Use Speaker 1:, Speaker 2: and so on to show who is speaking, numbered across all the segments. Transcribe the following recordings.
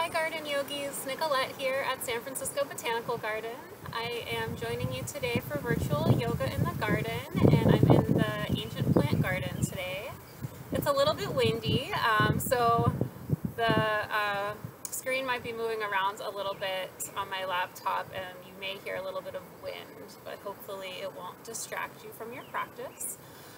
Speaker 1: Hi Garden Yogis, Nicolette here at San Francisco Botanical Garden. I am joining you today for virtual yoga in the garden, and I'm in the ancient plant garden today. It's a little bit windy, so the screen might be moving around a little bit on my laptop and you may hear a little bit of wind, but hopefully it won't distract you from your practice.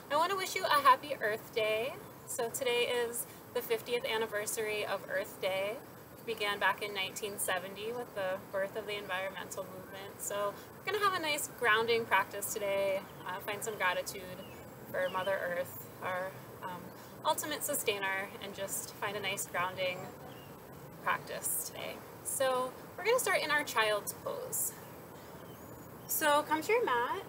Speaker 1: I want to wish you a happy Earth Day. So today is the 50th anniversary of Earth Day. It began back in 1970 with the birth of the environmental movement. So we're going to have a nice grounding practice today, find some gratitude for Mother Earth, our ultimate sustainer, and just find a nice grounding practice today. So we're going to start in our child's pose. So come to your mat.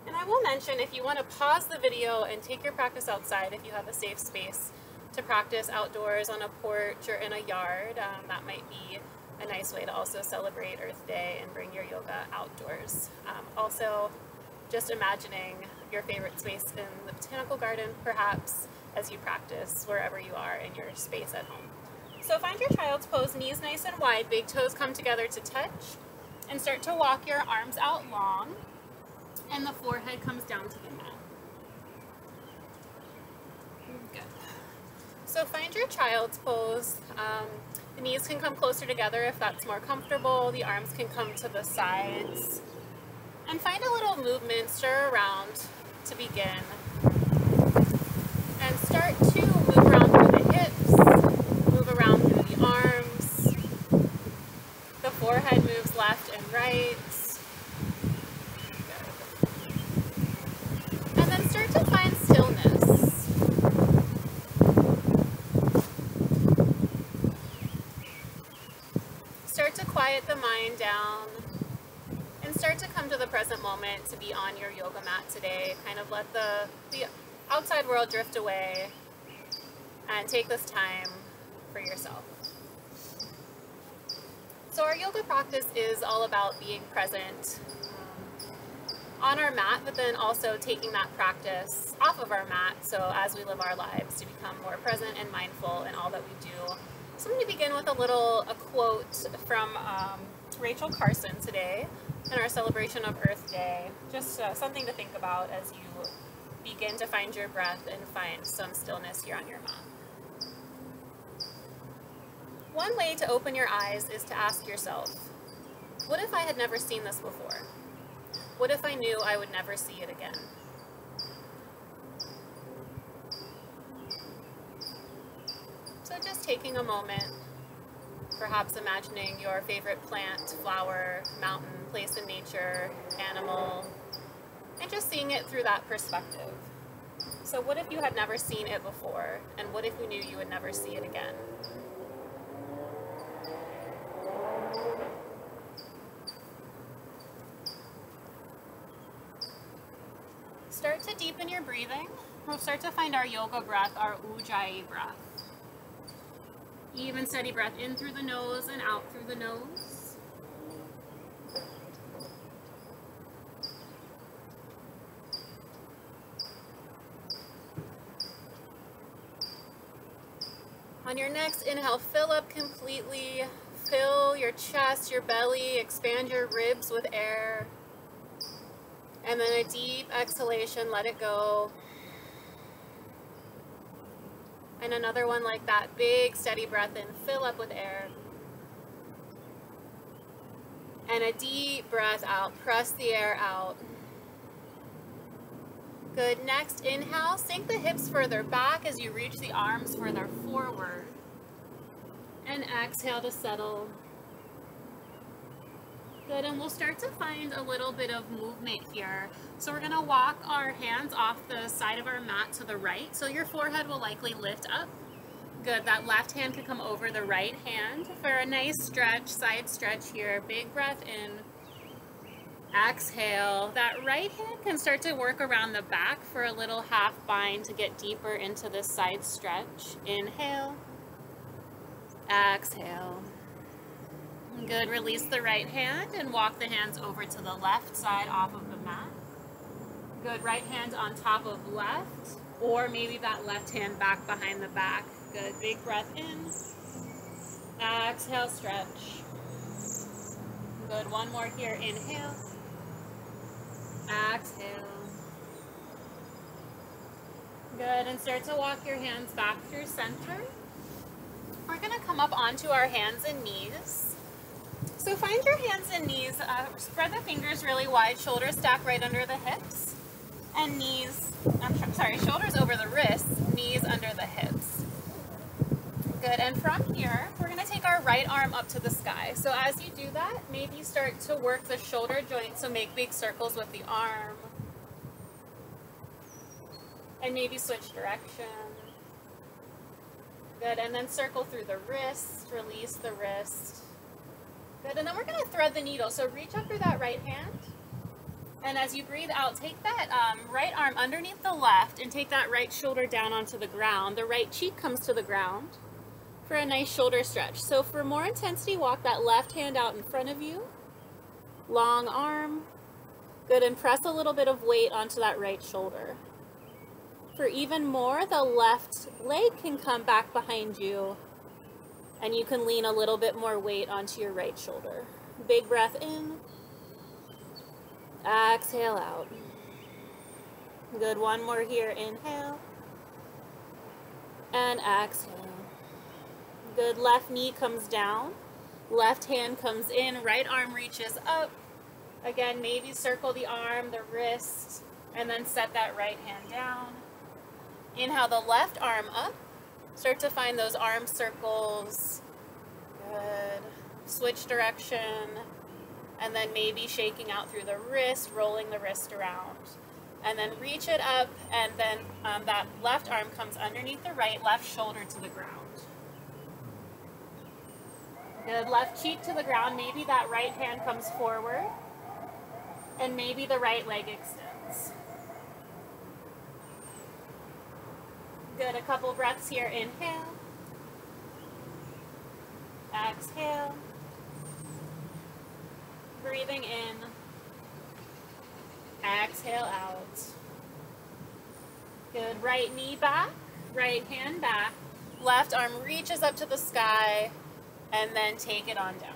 Speaker 1: And I will mention, if you want to pause the video and take your practice outside, if you have a safe space to practice outdoors on a porch or in a yard, that might be a nice way to also celebrate Earth Day and bring your yoga outdoors. Also, just imagining your favorite space in the botanical garden, perhaps, as you practice wherever you are in your space at home. So find your child's pose, knees nice and wide, big toes come together to touch, and start to walk your arms out long. And the forehead comes down to the mat. Good. So find your child's pose. The knees can come closer together if that's more comfortable. The arms can come to the sides. And find a little movement, stir around to begin. And start to move around through the hips, move around through the arms. The forehead moves left and right. Start to find stillness. Start to quiet the mind down and start to come to the present moment, to be on your yoga mat today. Kind of let the outside world drift away and take this time for yourself. So our yoga practice is all about being present on our mat, but then also taking that practice off of our mat, so as we live our lives, to become more present and mindful in all that we do. So I'm going to begin with a quote from Rachel Carson today in our celebration of Earth Day. Just something to think about as you begin to find your breath and find some stillness here on your mat. One way to open your eyes is to ask yourself, what if I had never seen this before? What if I knew I would never see it again? So just taking a moment, perhaps imagining your favorite plant, flower, mountain, place in nature, animal, and just seeing it through that perspective. So what if you had never seen it before, and what if you knew you would never see it again? Start to deepen your breathing. We'll start to find our yoga breath, our Ujjayi breath. Even steady breath in through the nose and out through the nose. On your next inhale, fill up completely. Fill your chest, your belly, expand your ribs with air. And then a deep exhalation, let it go. And another one like that, big steady breath in, fill up with air. And a deep breath out, press the air out. Good, next inhale, sink the hips further back as you reach the arms further forward. And exhale to settle. Good, and we'll start to find a little bit of movement here. So we're gonna walk our hands off the side of our mat to the right. So your forehead will likely lift up. Good, that left hand can come over the right hand for a nice stretch, side stretch here. Big breath in, exhale. That right hand can start to work around the back for a little half bind to get deeper into this side stretch. Inhale, exhale. Good, release the right hand and walk the hands over to the left side off of the mat. Good, right hand on top of left, or maybe that left hand back behind the back. Good, big breath in. Exhale, stretch. Good, one more here, inhale. Exhale. Good, and start to walk your hands back through center. We're gonna come up onto our hands and knees. So find your hands and knees, spread the fingers really wide, shoulders stack right under the hips, and knees, shoulders over the wrists, knees under the hips. Good, and from here, we're gonna take our right arm up to the sky. So as you do that, maybe start to work the shoulder joint, so make big circles with the arm. And maybe switch direction. Good, and then circle through the wrist, release the wrist. Good, and then we're gonna thread the needle. So reach up through that right hand. And as you breathe out, take that right arm underneath the left and take that right shoulder down onto the ground. The right cheek comes to the ground for a nice shoulder stretch. So for more intensity, walk that left hand out in front of you. Long arm. Good, and press a little bit of weight onto that right shoulder. For even more, the left leg can come back behind you and you can lean a little bit more weight onto your right shoulder. Big breath in. Exhale out. Good, one more here, inhale. And exhale. Good, left knee comes down. Left hand comes in, right arm reaches up. Again, maybe circle the arm, the wrist, and then set that right hand down. Inhale the left arm up. Start to find those arm circles. Good. Switch direction. And then maybe shaking out through the wrist, rolling the wrist around. And then reach it up, and then that left arm comes underneath the right, left shoulder to the ground. Good, left cheek to the ground. Maybe that right hand comes forward. And maybe the right leg extends. Good, a couple breaths here. Inhale. Exhale. Breathing in. Exhale out. Good, right knee back, right hand back. Left arm reaches up to the sky, and then take it on down.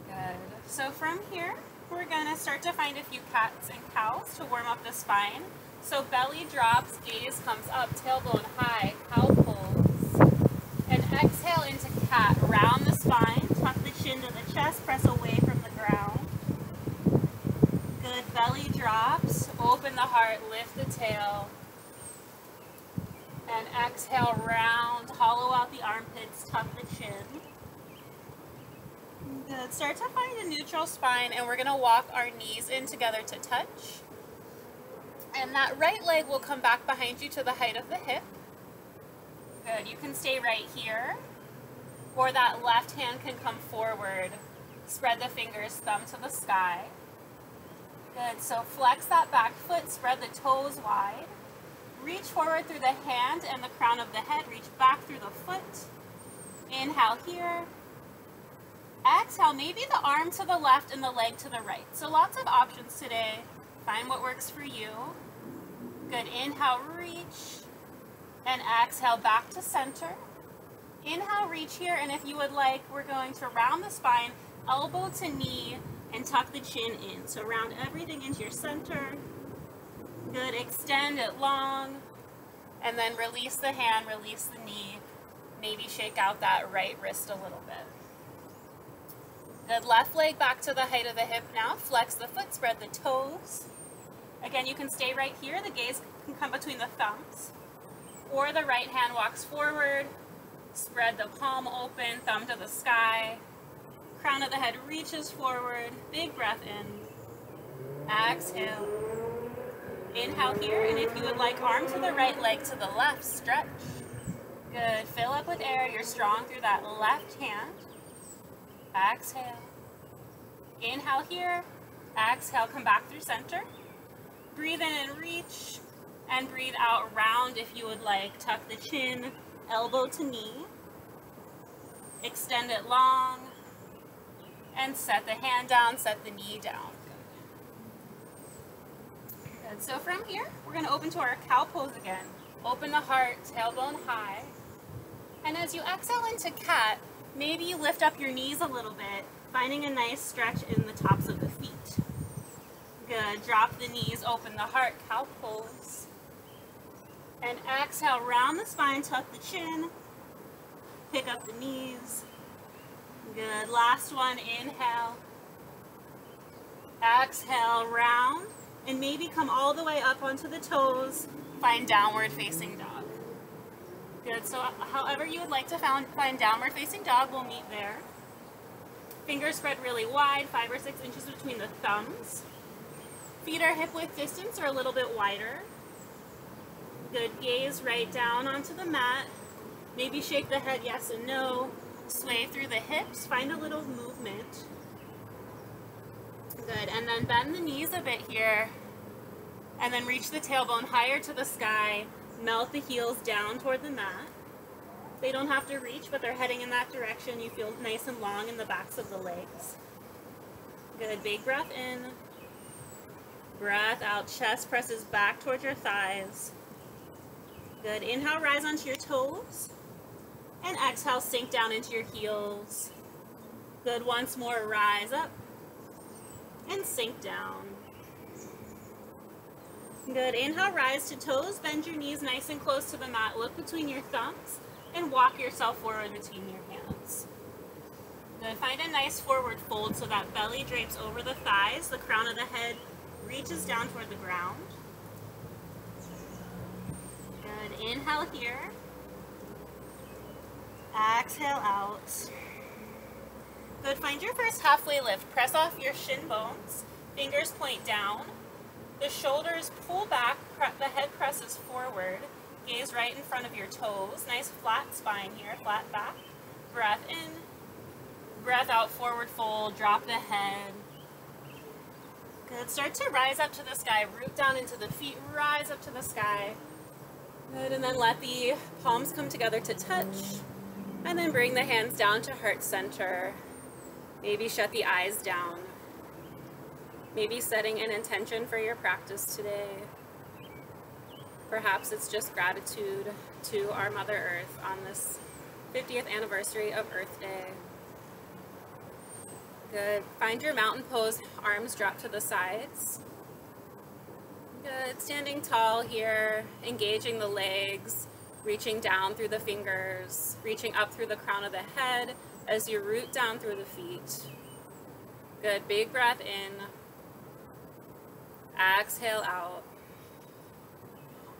Speaker 1: Good. So from here, we're gonna start to find a few cats and cows to warm up the spine. So belly drops, gaze comes up, tailbone high, cow pose. And exhale into cat, round the spine, tuck the chin to the chest, press away from the ground. Good, belly drops, open the heart, lift the tail. And exhale, round, hollow out the armpits, tuck the chin. Good, start to find a neutral spine, and we're gonna walk our knees in together to touch. And that right leg will come back behind you to the height of the hip. Good, you can stay right here, or that left hand can come forward. Spread the fingers, thumb to the sky. Good, so flex that back foot, spread the toes wide. Reach forward through the hand and the crown of the head, reach back through the foot. Inhale here. Exhale, maybe the arm to the left and the leg to the right. So lots of options today. Find what works for you. Good, inhale, reach. And exhale, back to center. Inhale, reach here, and if you would like, we're going to round the spine, elbow to knee, and tuck the chin in. So round everything into your center. Good, extend it long, and then release the hand, release the knee. Maybe shake out that right wrist a little bit. Good, left leg back to the height of the hip now. Flex the foot, spread the toes. Again, you can stay right here. The gaze can come between the thumbs. Or the right hand walks forward. Spread the palm open, thumb to the sky. Crown of the head reaches forward. Big breath in. Exhale. Inhale here, and if you would like, arm to the right, leg to the left, stretch. Good, fill up with air. You're strong through that left hand. Exhale. Inhale here. Exhale, come back through center. Breathe in and reach, and breathe out, round if you would like. Tuck the chin, elbow to knee. Extend it long, and set the hand down, set the knee down. Good. So from here, we're going to open to our cow pose again. Open the heart, tailbone high. And as you exhale into cat, maybe you lift up your knees a little bit, finding a nice stretch in the tops of the feet. Good. Drop the knees, open the heart, cow pose. And exhale, round the spine, tuck the chin, pick up the knees. Good. Last one, inhale. Exhale, round, and maybe come all the way up onto the toes. Find downward facing dog. Good. So however you would like to find downward facing dog, we'll meet there. Fingers spread really wide, 5 or 6 inches between the thumbs. Feet are hip width distance or a little bit wider. Good. Gaze right down onto the mat. Maybe shake the head yes and no. Sway through the hips. Find a little movement. Good. And then bend the knees a bit here. And then reach the tailbone higher to the sky. Melt the heels down toward the mat. They don't have to reach, but they're heading in that direction. You feel nice and long in the backs of the legs. Good. Big breath in. Breath out. Chest presses back towards your thighs. Good. Inhale, rise onto your toes. And exhale, sink down into your heels. Good. Once more, rise up. And sink down. Good. Inhale, rise to toes. Bend your knees nice and close to the mat. Look between your thumbs and walk yourself forward between your hands. Good. Find a nice forward fold so that belly drapes over the thighs. The crown of the head reaches down toward the ground. Good. Inhale here. Exhale out. Good. Find your first halfway lift. Press off your shin bones. Fingers point down. The shoulders pull back. The head presses forward. Gaze right in front of your toes. Nice flat spine here. Flat back. Breath in. Breath out. Forward fold. Drop the head. Good. Start to rise up to the sky. Root down into the feet. Rise up to the sky. Good. And then let the palms come together to touch. And then bring the hands down to heart center. Maybe shut the eyes down. Maybe setting an intention for your practice today. Perhaps it's just gratitude to our Mother Earth on this 50th anniversary of Earth Day. Good. Find your mountain pose, arms drop to the sides. Good. Standing tall here, engaging the legs, reaching down through the fingers, reaching up through the crown of the head as you root down through the feet. Good. Big breath in. Exhale out.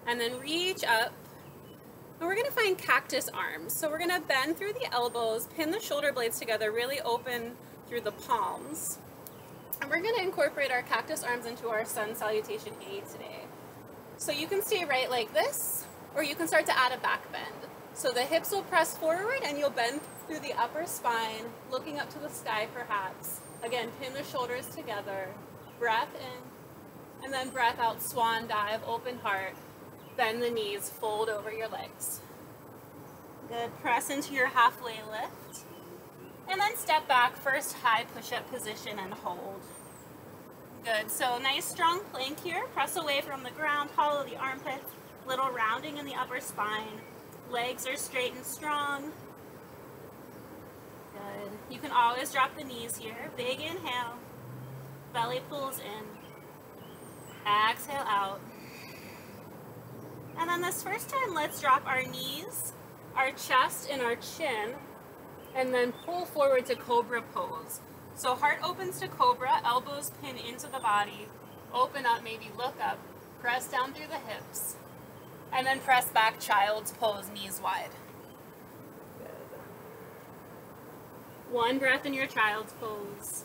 Speaker 1: And then reach up. And we're going to find cactus arms. So we're going to bend through the elbows, pin the shoulder blades together, really open through the palms. And we're going to incorporate our cactus arms into our sun salutation A today. So you can stay right like this, or you can start to add a back bend. So the hips will press forward and you'll bend through the upper spine, looking up to the sky perhaps. Again, pin the shoulders together. Breath in, and then breath out, swan dive, open heart. Bend the knees, fold over your legs. Good. Press into your halfway lift. And then step back, first high push-up position and hold. Good. So nice strong plank here. Press away from the ground, hollow the armpits, little rounding in the upper spine. Legs are straight and strong. Good. You can always drop the knees here. Big inhale. Belly pulls in. Exhale out. And then this first time, let's drop our knees, our chest, and our chin, and then pull forward to Cobra Pose. So heart opens to Cobra, elbows pin into the body, open up, maybe look up, press down through the hips, and then press back, Child's Pose, knees wide. Good. One breath in your Child's Pose.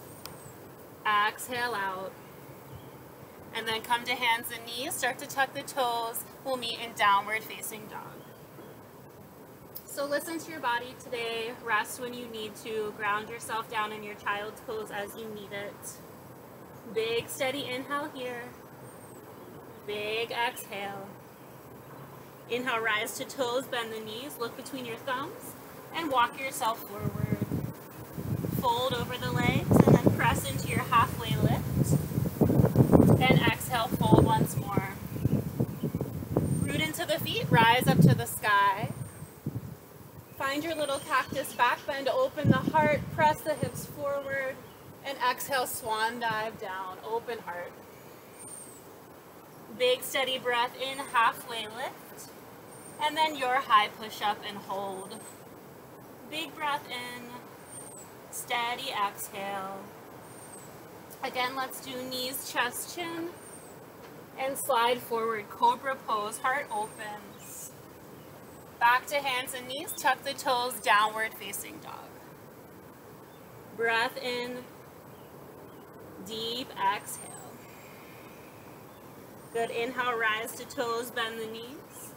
Speaker 1: Exhale out. And then come to hands and knees, start to tuck the toes. We'll meet in downward facing dog. So listen to your body today. Rest when you need to. Ground yourself down in your child's pose as you need it. Big steady inhale here. Big exhale. Inhale, rise to toes, bend the knees, look between your thumbs, and walk yourself forward. Fold over the legs, and then press into your halfway lift. And exhale, fold once more. Root into the feet, rise up to the sky. Find your little cactus back bend, open the heart, press the hips forward, and exhale, swan dive down, open heart. Big steady breath in, halfway lift, and then your high push up and hold. Big breath in, steady exhale. Again, let's do knees, chest, chin, and slide forward, Cobra Pose, heart opens. Back to hands and knees, tuck the toes, downward facing dog. Breath in, deep exhale. Good, inhale, rise to toes, bend the knees.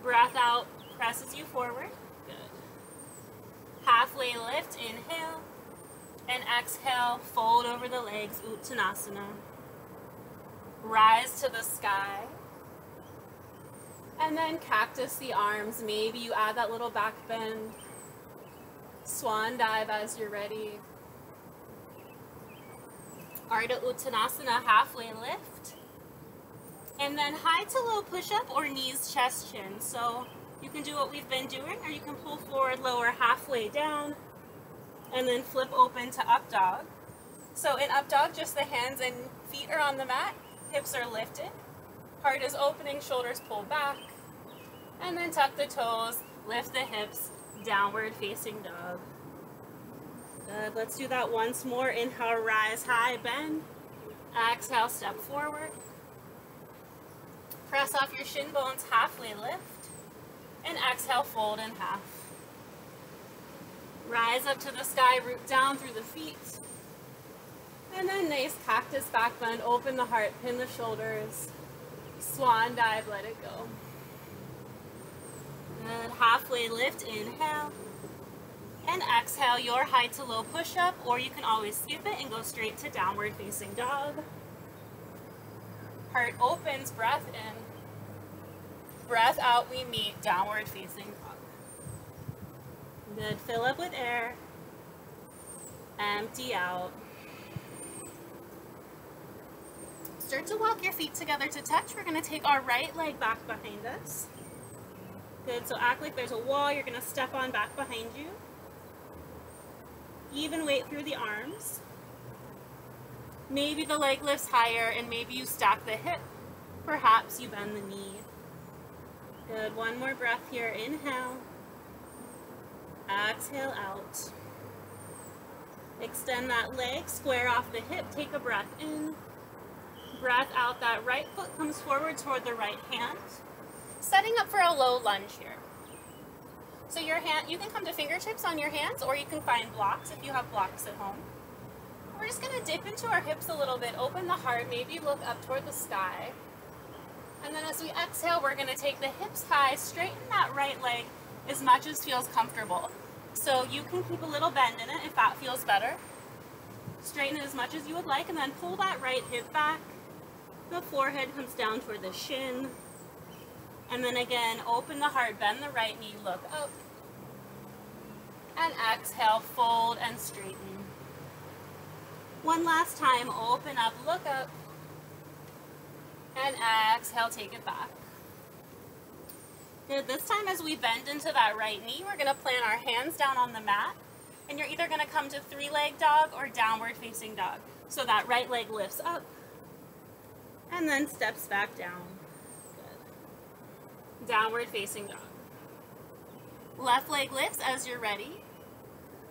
Speaker 1: Breath out, presses you forward. Good. Halfway lift, inhale. And exhale, fold over the legs, Uttanasana. Rise to the sky. And then cactus the arms. Maybe you add that little back bend. Swan dive as you're ready. Ardha Uttanasana, halfway lift. And then high to low push-up or knees, chest, chin. So you can do what we've been doing, or you can pull forward, lower halfway down, and then flip open to up dog. So in up dog, just the hands and feet are on the mat, hips are lifted, heart is opening, shoulders pull back, and then tuck the toes, lift the hips, downward facing dog. Good, let's do that once more. Inhale, rise high, bend. Exhale, step forward. Press off your shin bones, halfway lift, and exhale, fold in half. Rise up to the sky, root down through the feet. And then nice cactus back bend, open the heart, pin the shoulders, swan dive, let it go. Good, halfway lift, inhale. And exhale, your high to low push up, or you can always skip it and go straight to downward facing dog. Heart opens, breath in. Breath out, we meet, downward facing dog. Good, fill up with air. Empty out. Start to walk your feet together to touch. We're going to take our right leg back behind us. Good, so act like there's a wall you're going to step on back behind you. Even weight through the arms. Maybe the leg lifts higher and maybe you stack the hip. Perhaps you bend the knee. Good, one more breath here. Inhale. Exhale out. Extend that leg, square off the hip, take a breath in. Breath out, that right foot comes forward toward the right hand. Setting up for a low lunge here. So your hand, you can come to fingertips on your hands, or you can find blocks if you have blocks at home. We're just going to dip into our hips a little bit, open the heart, maybe look up toward the sky. And then as we exhale, we're going to take the hips high, straighten that right leg as much as feels comfortable. So you can keep a little bend in it if that feels better. Straighten it as much as you would like, and then pull that right hip back. The forehead comes down toward the shin. And then again, open the heart, bend the right knee, look up. And exhale, fold and straighten. One last time, open up, look up. And exhale, take it back. Good, this time as we bend into that right knee, we're gonna plant our hands down on the mat. And you're either gonna come to three-leg dog or downward facing dog. So that right leg lifts up and then steps back down. Good. Downward facing dog. Left leg lifts as you're ready.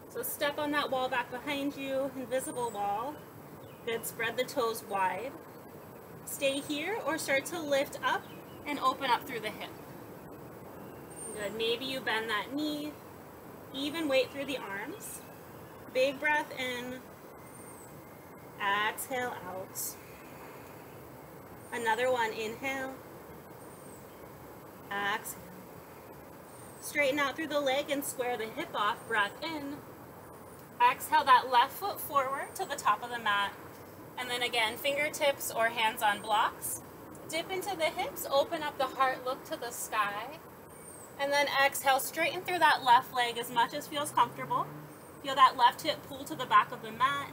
Speaker 1: So step on that wall back behind you, invisible wall. Good, spread the toes wide. Stay here or start to lift up and open up through the hip. Good, maybe you bend that knee. Even weight through the arms. Big breath in. Exhale out. Another one, inhale. Exhale. Straighten out through the leg and square the hip off. Breath in. Exhale that left foot forward to the top of the mat. And then again, fingertips or hands on blocks. Dip into the hips, open up the heart, look to the sky. And then exhale, straighten through that left leg as much as feels comfortable. Feel that left hip pull to the back of the mat.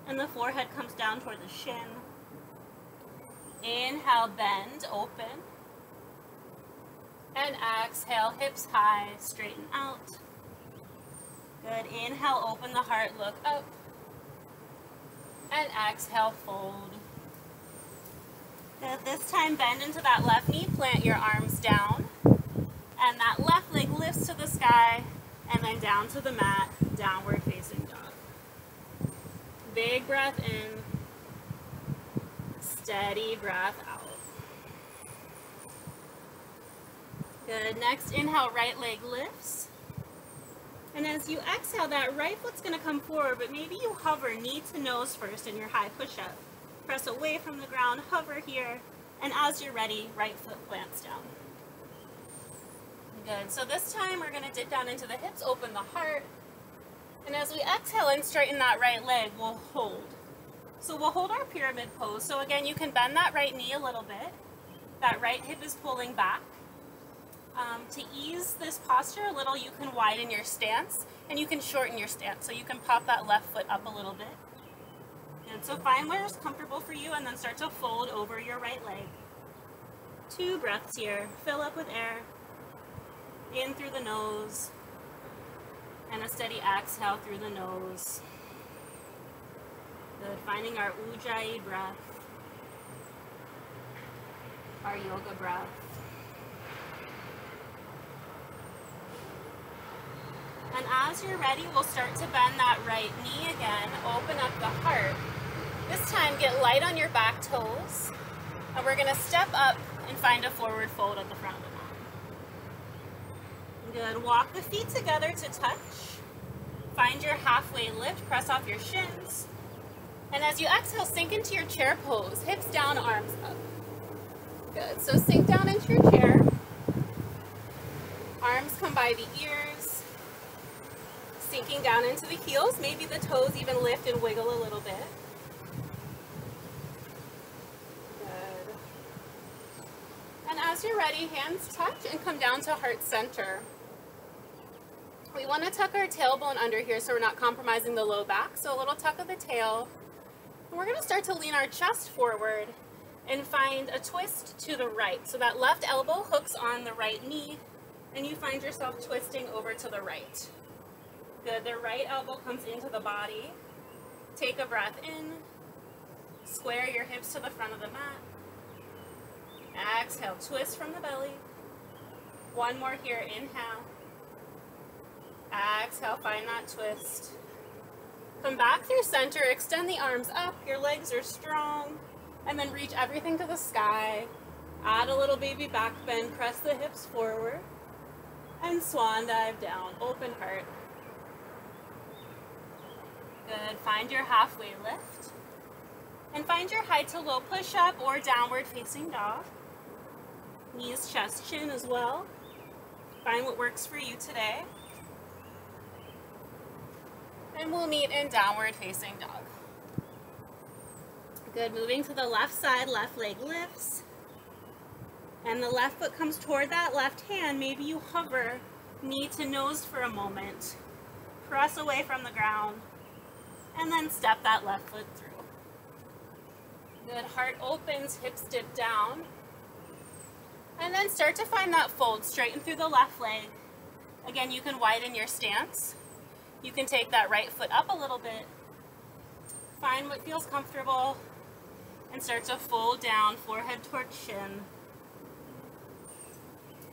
Speaker 1: And the forehead comes down toward the shin. Inhale, bend, open. And exhale, hips high, straighten out. Good. Inhale, open the heart, look up. And exhale, fold. Good. This time, bend into that left knee, plant your arms down. And that left leg lifts to the sky, and then down to the mat, downward facing dog. Big breath in, steady breath out. Good. Next, inhale, right leg lifts. And as you exhale, that right foot's going to come forward, but maybe you hover knee to nose first in your high push-up. Press away from the ground, hover here, and as you're ready, right foot plants down. Good. So this time we're going to dip down into the hips, open the heart, and as we exhale and straighten that right leg, we'll hold. So we'll hold our pyramid pose. So again, you can bend that right knee a little bit. That right hip is pulling back. To ease this posture a little, you can widen your stance and you can shorten your stance. So you can pop that left foot up a little bit. Good. So find where it's comfortable for you and then start to fold over your right leg. 2 breaths here. Fill up with air. In through the nose. And a steady exhale through the nose. Good. Finding our Ujjayi breath. Our yoga breath. And as you're ready, we'll start to bend that right knee again. Open up the heart. This time, get light on your back toes. And we're going to step up and find a forward fold at the front of the mat. Good. Walk the feet together to touch. Find your halfway lift. Press off your shins. And as you exhale, sink into your chair pose. Hips down, arms up. Good. So sink down into your chair. Arms come by the ears. Sinking down into the heels. Maybe the toes even lift and wiggle a little bit. Good. And as you're ready, hands touch and come down to heart center. We want to tuck our tailbone under here so we're not compromising the low back. So a little tuck of the tail. And we're going to start to lean our chest forward and find a twist to the right. So that left elbow hooks on the right knee and you find yourself twisting over to the right. Good. The right elbow comes into the body. Take a breath in. Square your hips to the front of the mat. Exhale, twist from the belly. One more here, inhale. Exhale, find that twist. Come back through center, extend the arms up, your legs are strong, and then reach everything to the sky. Add a little baby back bend, press the hips forward, and swan dive down, open heart. Good, find your halfway lift. And find your high to low push-up or downward facing dog. Knees, chest, chin as well. Find what works for you today. And we'll meet in downward facing dog. Good, moving to the left side, left leg lifts. And the left foot comes toward that left hand. Maybe you hover knee to nose for a moment. Press away from the ground. And then step that left foot through. Good, heart opens, hips dip down. And then start to find that fold, straighten through the left leg. Again, you can widen your stance. You can take that right foot up a little bit. Find what feels comfortable and start to fold down, forehead towards shin.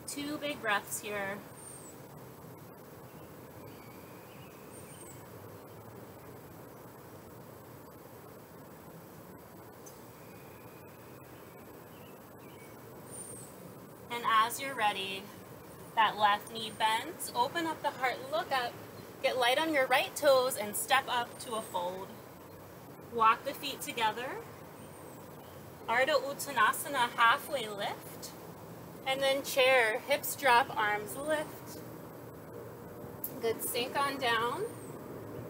Speaker 1: 2 big breaths here. And as you're ready, that left knee bends, open up the heart, look up, get light on your right toes and step up to a fold. Walk the feet together. Ardha Uttanasana, halfway lift. And then chair, hips drop, arms lift. Good, sink on down.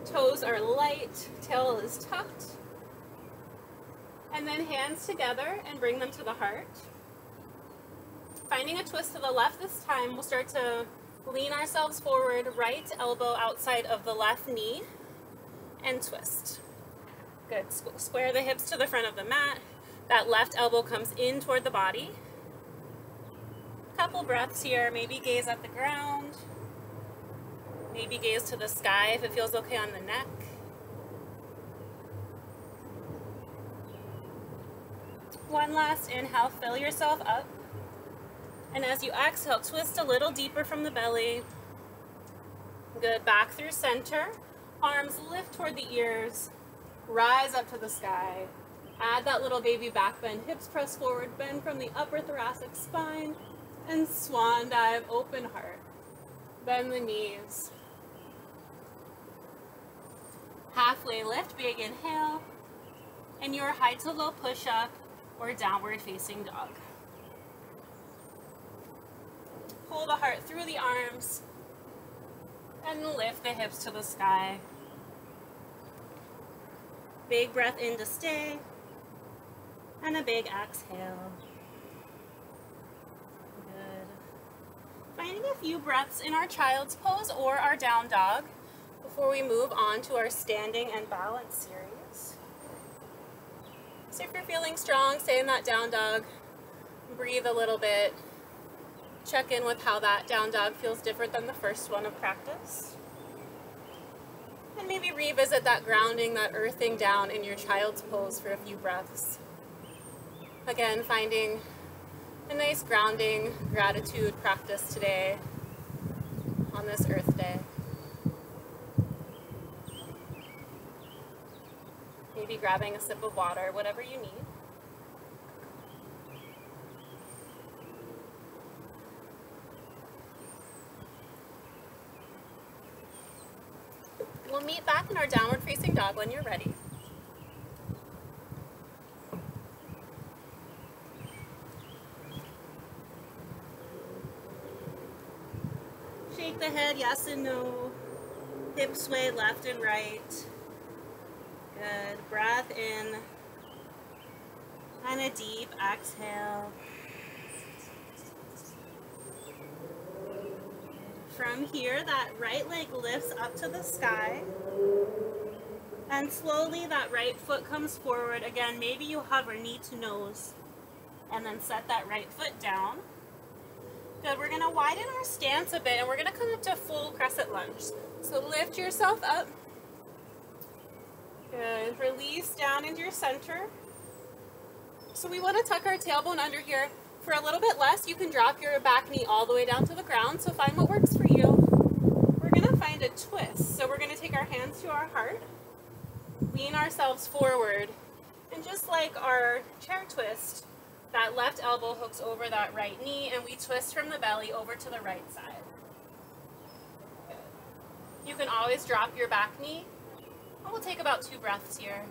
Speaker 1: Toes are light, tail is tucked. And then hands together and bring them to the heart. Finding a twist to the left this time, we'll start to lean ourselves forward, right elbow outside of the left knee, and twist. Good, square the hips to the front of the mat. That left elbow comes in toward the body. Couple breaths here, maybe gaze at the ground. Maybe gaze to the sky if it feels okay on the neck. One last inhale, fill yourself up. And as you exhale, twist a little deeper from the belly. Good, back through center. Arms lift toward the ears. Rise up to the sky. Add that little baby back bend. Hips press forward, bend from the upper thoracic spine. And swan dive, open heart. Bend the knees. Halfway lift, big inhale. And your high to low push-up or downward facing dog. Pull the heart through the arms and lift the hips to the sky. Big breath in to stay and a big exhale. Good. Finding a few breaths in our child's pose or our down dog before we move on to our standing and balance series. So if you're feeling strong, stay in that down dog. Breathe a little bit. Check in with how that down dog feels different than the first one of practice. And maybe revisit that grounding, that earthing down in your child's pose for a few breaths. Again, finding a nice grounding gratitude practice today on this Earth Day. Maybe grabbing a sip of water, whatever you need. We'll meet back in our downward facing dog when you're ready. Shake the head, yes and no. Hips sway left and right. Good. Breath in. And a deep exhale. From here, that right leg lifts up to the sky. And slowly that right foot comes forward. Again, maybe you hover knee to nose. And then set that right foot down. Good, we're gonna widen our stance a bit and we're gonna come up to full crescent lunge. So lift yourself up. Good, release down into your center. So we wanna tuck our tailbone under here. For a little bit less, you can drop your back knee all the way down to the ground, so find what works for you. We're gonna find a twist. So we're gonna take our hands to our heart, lean ourselves forward, and just like our chair twist, that left elbow hooks over that right knee, and we twist from the belly over to the right side. Good. You can always drop your back knee, and we'll take about 2 breaths here.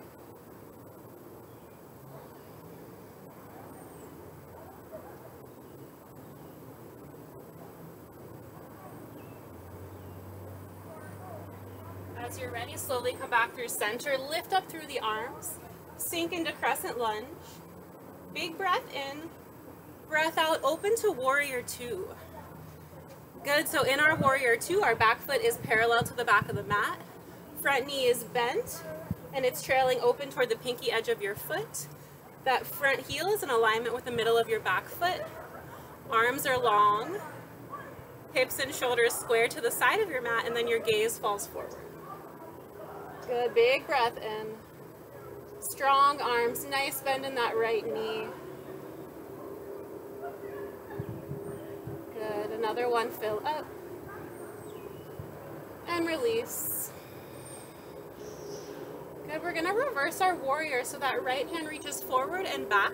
Speaker 1: As you're ready, slowly come back through center, lift up through the arms, sink into Crescent Lunge. Big breath in, breath out, open to Warrior Two. Good, so in our Warrior Two, our back foot is parallel to the back of the mat. Front knee is bent, and it's trailing open toward the pinky edge of your foot. That front heel is in alignment with the middle of your back foot. Arms are long, hips and shoulders square to the side of your mat, and then your gaze falls forward. Good, big breath in. Strong arms, nice bend in that right knee. Good, another one, fill up. And release. Good, we're gonna reverse our warrior so that right hand reaches forward and back.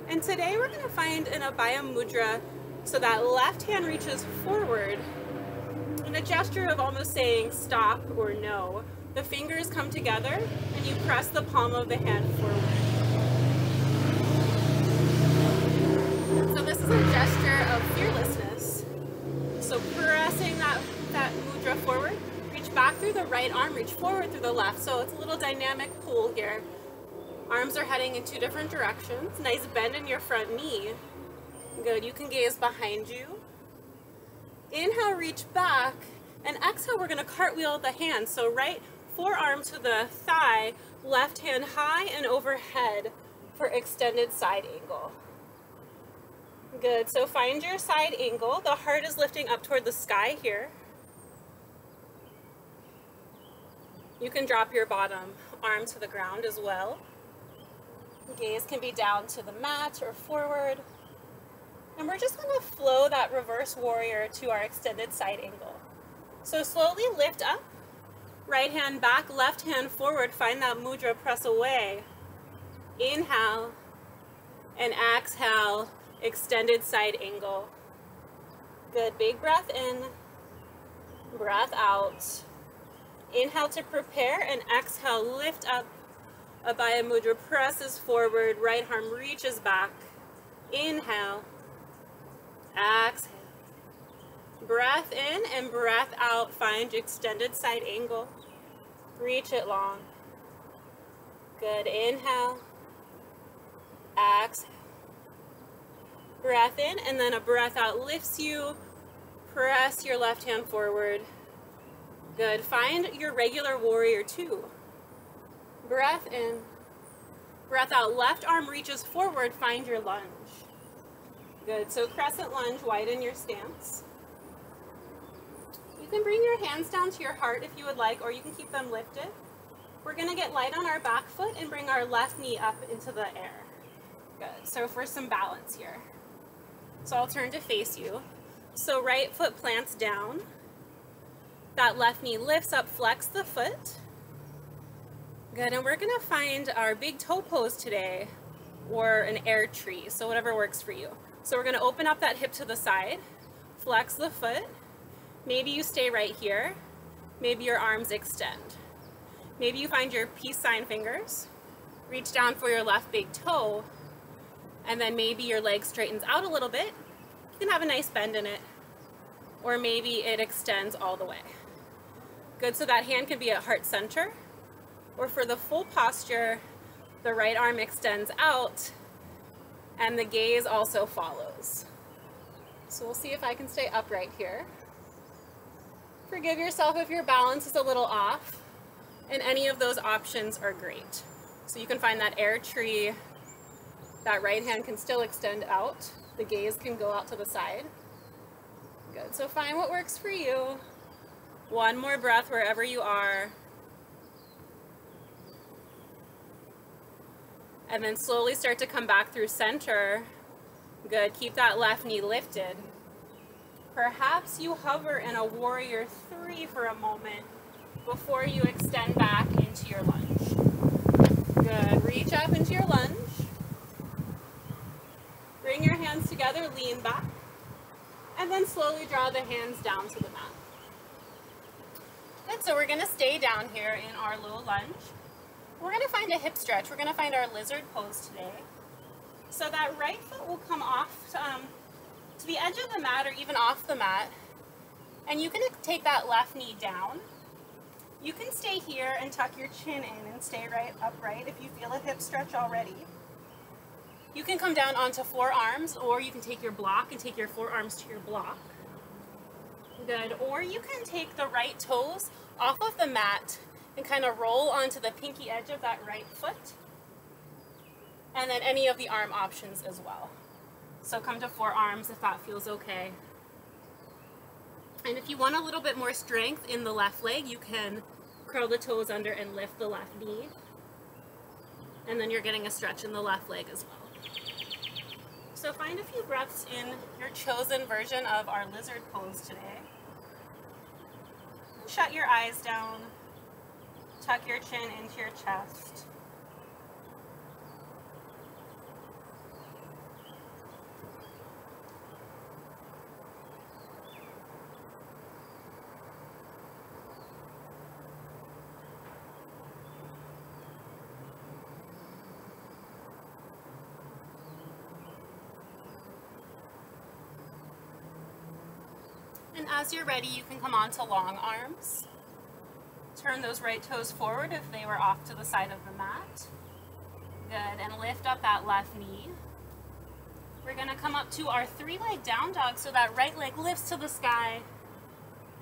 Speaker 1: And today we're gonna find an Abaya Mudra so that left hand reaches forward in a gesture of almost saying stop or no. The fingers come together and you press the palm of the hand forward. So this is a gesture of fearlessness. So pressing that mudra forward, reach back through the right arm, reach forward through the left. So it's a little dynamic pull here. Arms are heading in 2 different directions. Nice bend in your front knee. Good, you can gaze behind you. Inhale, reach back, and exhale, we're gonna cartwheel the hands. So right forearm to the thigh, left hand high and overhead for extended side angle. Good, so find your side angle. The heart is lifting up toward the sky here. You can drop your bottom arm to the ground as well. Gaze can be down to the mat or forward. And we're just going to flow that reverse warrior to our extended side angle. So slowly lift up, right hand back, left hand forward, find that mudra, press away. Inhale and exhale, extended side angle. Good, big breath in, breath out. Inhale to prepare and exhale, lift up. Abaya Mudra, presses forward, right arm reaches back. Inhale, exhale. Breath in and breath out, find extended side angle. Reach it long. Good, inhale, exhale. Breath in and then a breath out lifts you. Press your left hand forward. Good, find your regular warrior two. Breath in, breath out, left arm reaches forward, find your lunge. Good, so crescent lunge, widen your stance. You can bring your hands down to your heart if you would like, or you can keep them lifted. We're gonna get light on our back foot and bring our left knee up into the air. Good, so for some balance here. So I'll turn to face you. So right foot plants down. That left knee lifts up, flex the foot. Good, and we're gonna find our big toe pose today, or an air tree, so whatever works for you. So we're gonna open up that hip to the side, flex the foot. Maybe you stay right here. Maybe your arms extend. Maybe you find your peace sign fingers, reach down for your left big toe, and then maybe your leg straightens out a little bit. You can have a nice bend in it, or maybe it extends all the way. Good, so that hand can be at heart center, or for the full posture, the right arm extends out and the gaze also follows. So we'll see if I can stay upright here. Forgive yourself if your balance is a little off, and any of those options are great. So you can find that air tree, that right hand can still extend out, the gaze can go out to the side. Good, so find what works for you. One more breath wherever you are. And then slowly start to come back through center. Good, keep that left knee lifted. Perhaps you hover in a warrior three for a moment before you extend back into your lunge. Good, reach up into your lunge. Bring your hands together, lean back. And then slowly draw the hands down to the mat. Good, so we're gonna stay down here in our low lunge. We're gonna find a hip stretch. We're gonna find our lizard pose today. So that right foot will come off to the edge of the mat or even off the mat. And you can take that left knee down. You can stay here and tuck your chin in and stay right upright if you feel a hip stretch already. You can come down onto forearms, or you can take your block and take your forearms to your block. Good, or you can take the right toes off of the mat and kind of roll onto the pinky edge of that right foot. And then any of the arm options as well. So come to forearms if that feels okay. And if you want a little bit more strength in the left leg, you can curl the toes under and lift the left knee. And then you're getting a stretch in the left leg as well. So find a few breaths in your chosen version of our lizard pose today. Shut your eyes down. Tuck your chin into your chest. And as you're ready, you can come onto long arms. Turn those right toes forward if they were off to the side of the mat. Good, and lift up that left knee. We're gonna come up to our three-leg down dog, so that right leg lifts to the sky,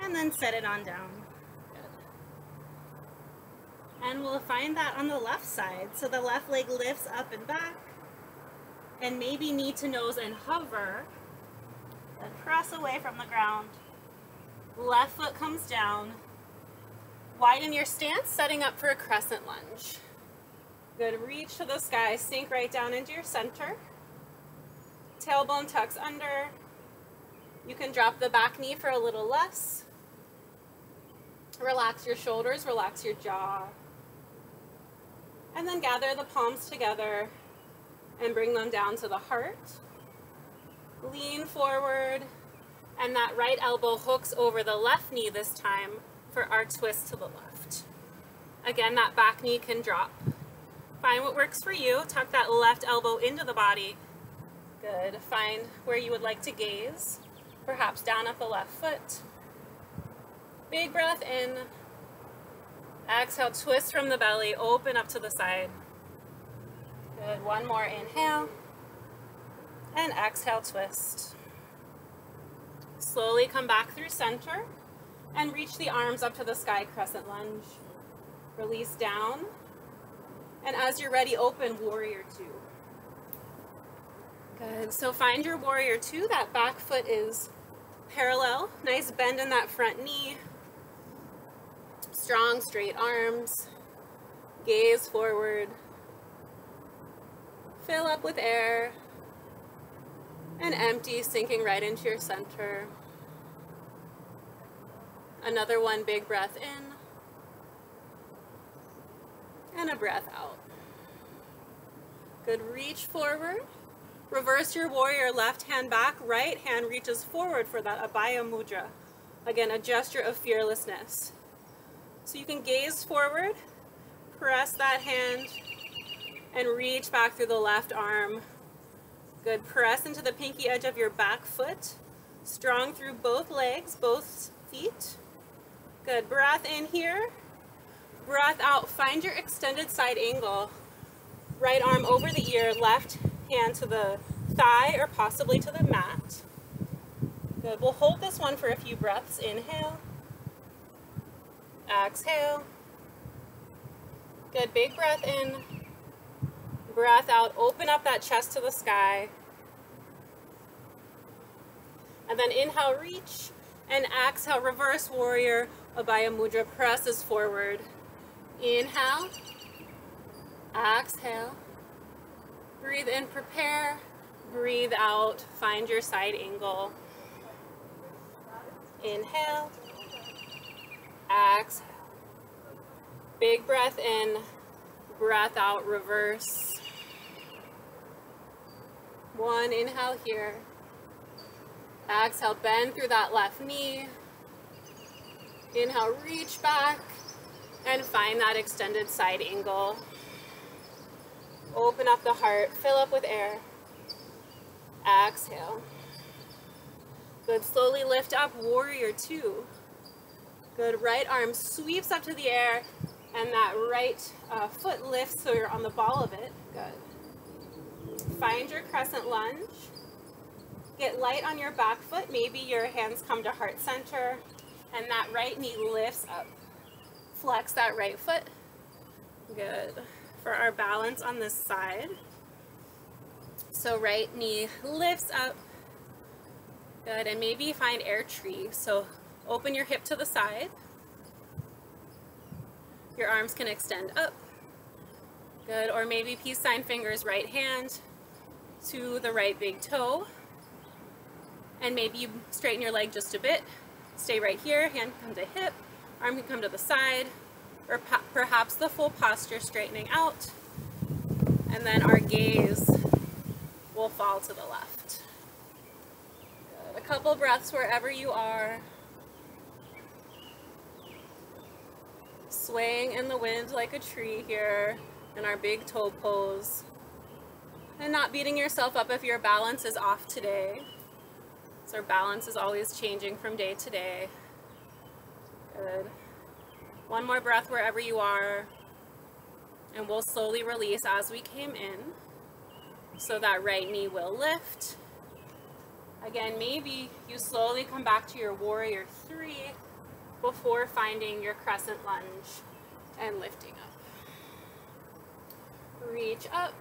Speaker 1: and then set it on down. Good. And we'll find that on the left side. So the left leg lifts up and back, and maybe knee to nose and hover. Then press away from the ground. Left foot comes down. Widen your stance, setting up for a crescent lunge. Good, reach to the sky, sink right down into your center. Tailbone tucks under. You can drop the back knee for a little less. Relax your shoulders, relax your jaw. And then gather the palms together and bring them down to the heart. Lean forward, and that right elbow hooks over the left knee this time for our twist to the left. Again, that back knee can drop. Find what works for you. Tuck that left elbow into the body. Good. Find where you would like to gaze, perhaps down at the left foot. Big breath in. Exhale, twist from the belly, open up to the side. Good. One more inhale. And exhale, twist. Slowly come back through center and reach the arms up to the sky, crescent lunge. Release down. And as you're ready, open warrior two. Good. So find your warrior two. That back foot is parallel. Nice bend in that front knee. Strong, straight arms. Gaze forward. Fill up with air. And empty, sinking right into your center. Another one, big breath in. And a breath out. Good, reach forward. Reverse your warrior, left hand back, right hand reaches forward for that Abaya Mudra. Again, a gesture of fearlessness. So you can gaze forward, press that hand, and reach back through the left arm. Good, press into the pinky edge of your back foot. Strong through both legs, both feet. Good, breath in here. Breath out, find your extended side angle. Right arm over the ear, left hand to the thigh or possibly to the mat. Good, we'll hold this one for a few breaths. Inhale. Exhale. Good, big breath in. Breath out, open up that chest to the sky. And then inhale, reach. And exhale, reverse warrior, Abaya Mudra, presses forward. Inhale. Exhale. Breathe in, prepare. Breathe out, find your side angle. Inhale. Exhale. Big breath in, breath out, reverse. One, inhale here. Exhale, bend through that left knee. Inhale, reach back and find that extended side angle. Open up the heart, fill up with air. Exhale. Good, slowly lift up, warrior two. Good, right arm sweeps up to the air and that right foot lifts so you're on the ball of it. Good. Find your crescent lunge. Get light on your back foot. Maybe your hands come to heart center and that right knee lifts up. Flex that right foot. Good. For our balance on this side. So right knee lifts up. Good, and maybe find air tree. So open your hip to the side. Your arms can extend up. Good, or maybe peace sign fingers, right hand to the right big toe. And maybe you straighten your leg just a bit. Stay right here, hand can come to hip, arm can come to the side, or perhaps the full posture straightening out. And then our gaze will fall to the left. Good. A couple breaths wherever you are. Swaying in the wind like a tree here in our big toe pose. And not beating yourself up if your balance is off today. So our balance is always changing from day to day. Good. One more breath wherever you are. And we'll slowly release as we came in. So that right knee will lift. Again, maybe you slowly come back to your warrior three before finding your crescent lunge and lifting up. Reach up.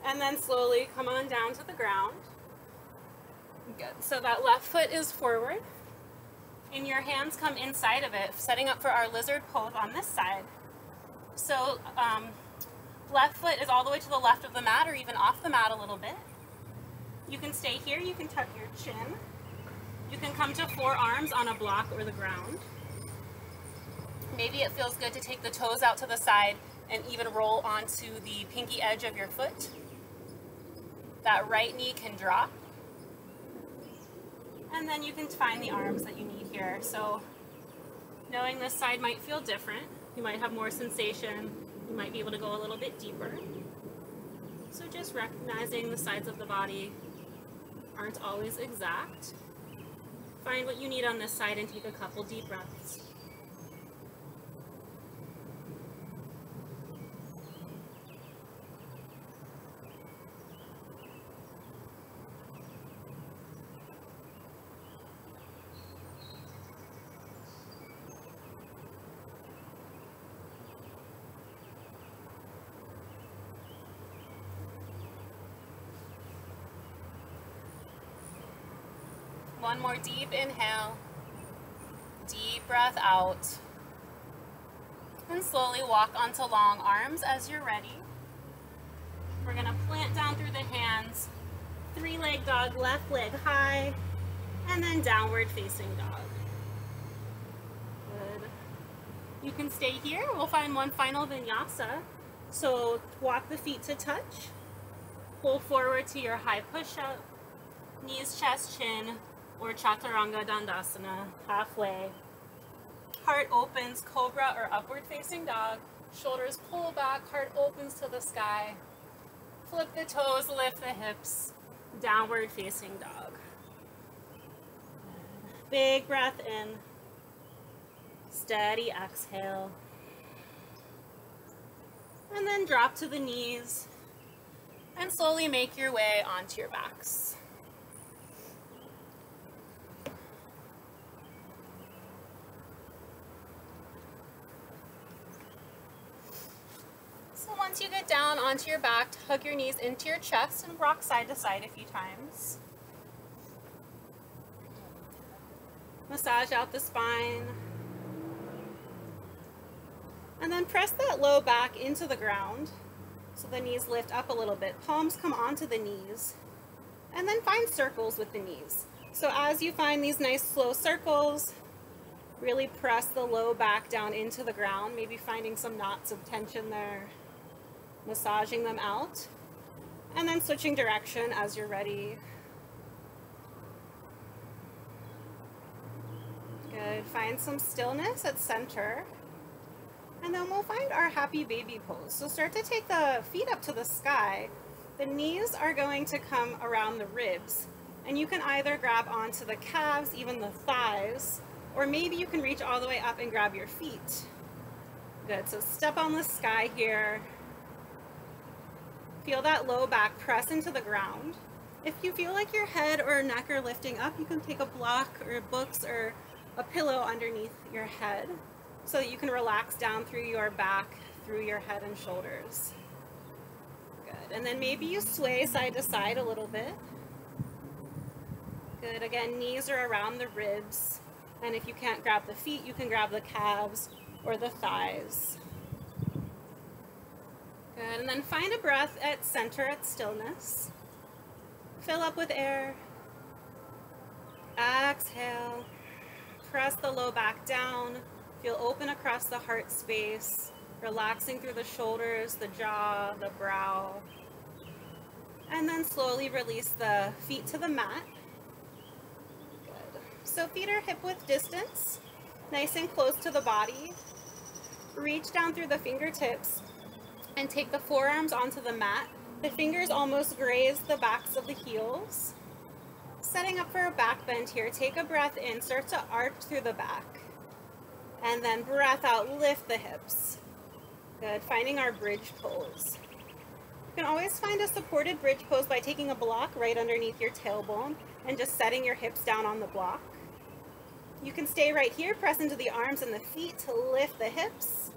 Speaker 1: And then slowly come on down to the ground. Good. So that left foot is forward. and your hands come inside of it, setting up for our lizard pose on this side. So left foot is all the way to the left of the mat or even off the mat a little bit. You can stay here, you can tuck your chin. You can come to forearms on a block or the ground. Maybe it feels good to take the toes out to the side and even roll onto the pinky edge of your foot. That right knee can drop. And then you can find the arms that you need here. So knowing this side might feel different, you might have more sensation, you might be able to go a little bit deeper. So just recognizing the sides of the body aren't always exact. Find what you need on this side and take a couple deep breaths. One more deep inhale, deep breath out, and slowly walk onto long arms as you're ready. We're going to plant down through the hands, three-leg dog, left leg high, and then downward facing dog. Good. You can stay here. We'll find one final vinyasa. So walk the feet to touch, pull forward to your high push-up, knees, chest, chin, or Chaturanga Dandasana, halfway. Heart opens, cobra or upward facing dog. Shoulders pull back, heart opens to the sky. Flip the toes, lift the hips, downward facing dog. Big breath in, steady exhale. And then drop to the knees and slowly make your way onto your backs. Once you get down onto your back, hug your knees into your chest and rock side to side a few times. Massage out the spine. And then press that low back into the ground so the knees lift up a little bit. Palms come onto the knees. And then find circles with the knees. So as you find these nice slow circles, really press the low back down into the ground, maybe finding some knots of tension there. Massaging them out, and then switching direction as you're ready. Good. Find some stillness at center, and then we'll find our happy baby pose. So start to take the feet up to the sky. The knees are going to come around the ribs, and you can either grab onto the calves, even the thighs, or maybe you can reach all the way up and grab your feet. Good. So step on the sky here. Feel that low back press into the ground. If you feel like your head or neck are lifting up, you can take a block or books or a pillow underneath your head so that you can relax down through your back, through your head and shoulders. Good. And then maybe you sway side to side a little bit. Good. Again, knees are around the ribs. And if you can't grab the feet, you can grab the calves or the thighs. Good, and then find a breath at center at stillness. Fill up with air. Exhale. Press the low back down. Feel open across the heart space. Relaxing through the shoulders, the jaw, the brow. And then slowly release the feet to the mat. Good. So feet are hip width distance. Nice and close to the body. Reach down through the fingertips. And take the forearms onto the mat. The fingers almost graze the backs of the heels. Setting up for a back bend here. Take a breath in, start to arch through the back. And then breath out, lift the hips. Good, finding our bridge pose. You can always find a supported bridge pose by taking a block right underneath your tailbone and just setting your hips down on the block. You can stay right here, press into the arms and the feet to lift the hips.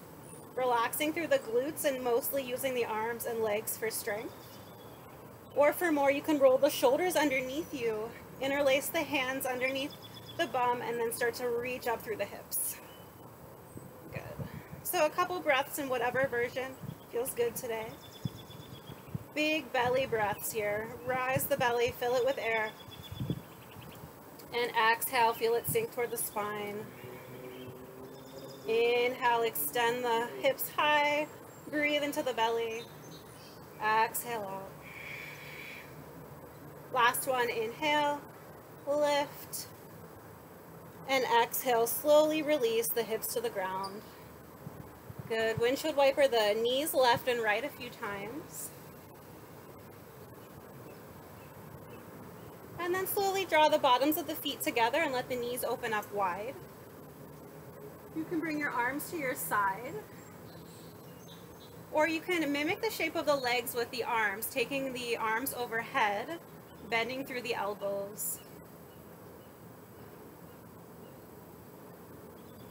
Speaker 1: Relaxing through the glutes and mostly using the arms and legs for strength. Or for more, you can roll the shoulders underneath you, interlace the hands underneath the bum, and then start to reach up through the hips. Good. So a couple breaths in whatever version feels good today. Big belly breaths here. Rise the belly, fill it with air. And exhale, feel it sink toward the spine. Inhale, extend the hips high. Breathe into the belly. Exhale out. Last one, inhale, lift. And exhale, slowly release the hips to the ground. Good. Windshield wiper the knees left and right a few times. And then slowly draw the bottoms of the feet together and let the knees open up wide. You can bring your arms to your side. Or you can mimic the shape of the legs with the arms, taking the arms overhead, bending through the elbows.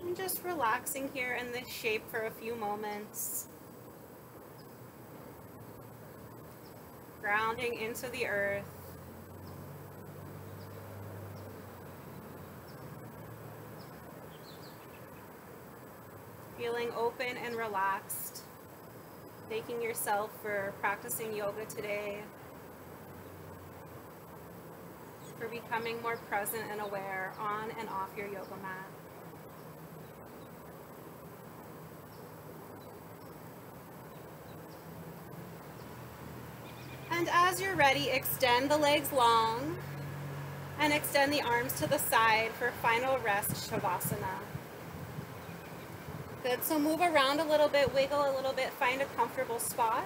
Speaker 1: And just relaxing here in this shape for a few moments. Grounding into the earth. Feeling open and relaxed. Thanking yourself for practicing yoga today. For becoming more present and aware on and off your yoga mat. And as you're ready, extend the legs long and extend the arms to the side for final rest, Shavasana. Good, so move around a little bit, wiggle a little bit, find a comfortable spot.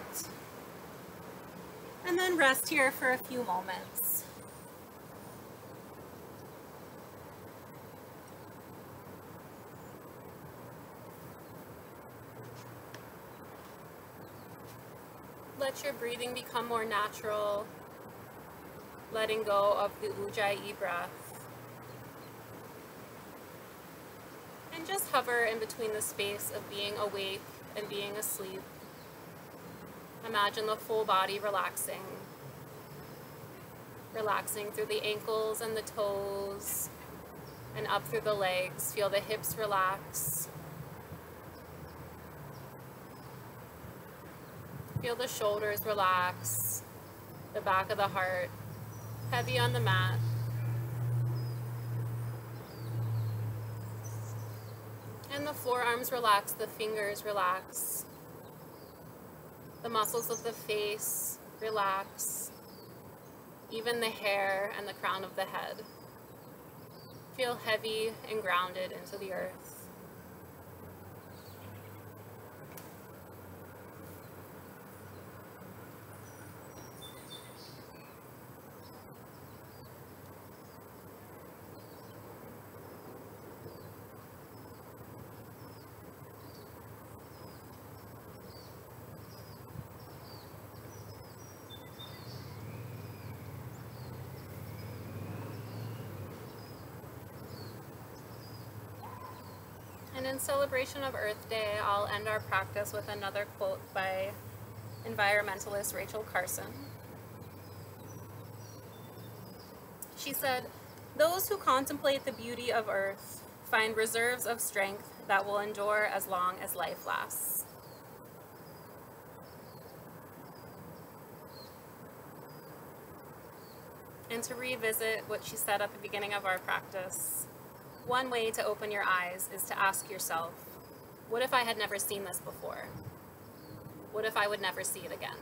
Speaker 1: And then rest here for a few moments. Let your breathing become more natural, letting go of the Ujjayi breath. And just hover in between the space of being awake and being asleep. Imagine the full body relaxing. Relaxing through the ankles and the toes and up through the legs. Feel the hips relax. Feel the shoulders relax, the back of the heart heavy on the mat. And the forearms relax, the fingers relax. The muscles of the face relax. Even the hair and the crown of the head. Feel heavy and grounded into the earth. And in celebration of Earth Day, I'll end our practice with another quote by environmentalist Rachel Carson. She said, "Those who contemplate the beauty of Earth find reserves of strength that will endure as long as life lasts." And to revisit what she said at the beginning of our practice, one way to open your eyes is to ask yourself, what if I had never seen this before? What if I would never see it again?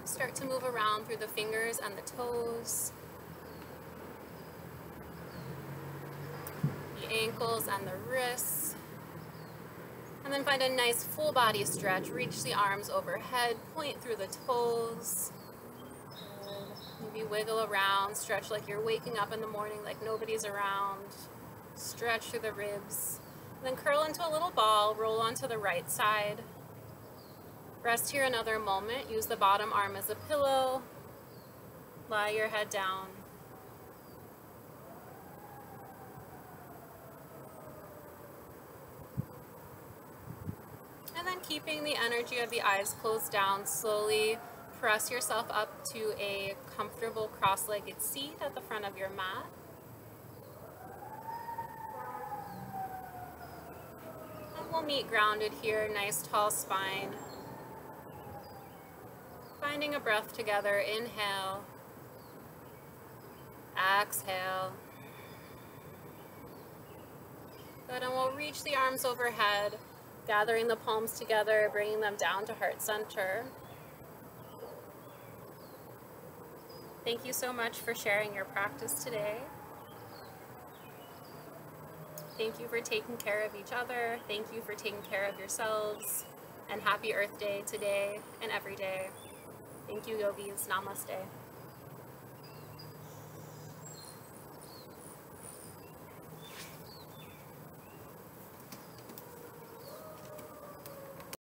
Speaker 1: Start to move around through the fingers and the toes, the ankles and the wrists. And then find a nice full body stretch. Reach the arms overhead, point through the toes. Maybe wiggle around, stretch like you're waking up in the morning like nobody's around. Stretch through the ribs. And then curl into a little ball, roll onto the right side. Rest here another moment. Use the bottom arm as a pillow. Lie your head down. And then keeping the energy of the eyes closed down, slowly press yourself up to a comfortable cross-legged seat at the front of your mat. And we'll meet grounded here, nice tall spine. Finding a breath together, inhale, exhale. Good, and we'll reach the arms overhead, gathering the palms together, bringing them down to heart center. Thank you so much for sharing your practice today. Thank you for taking care of each other. Thank you for taking care of yourselves. And happy Earth Day today and every day. Thank you, yogis. Namaste.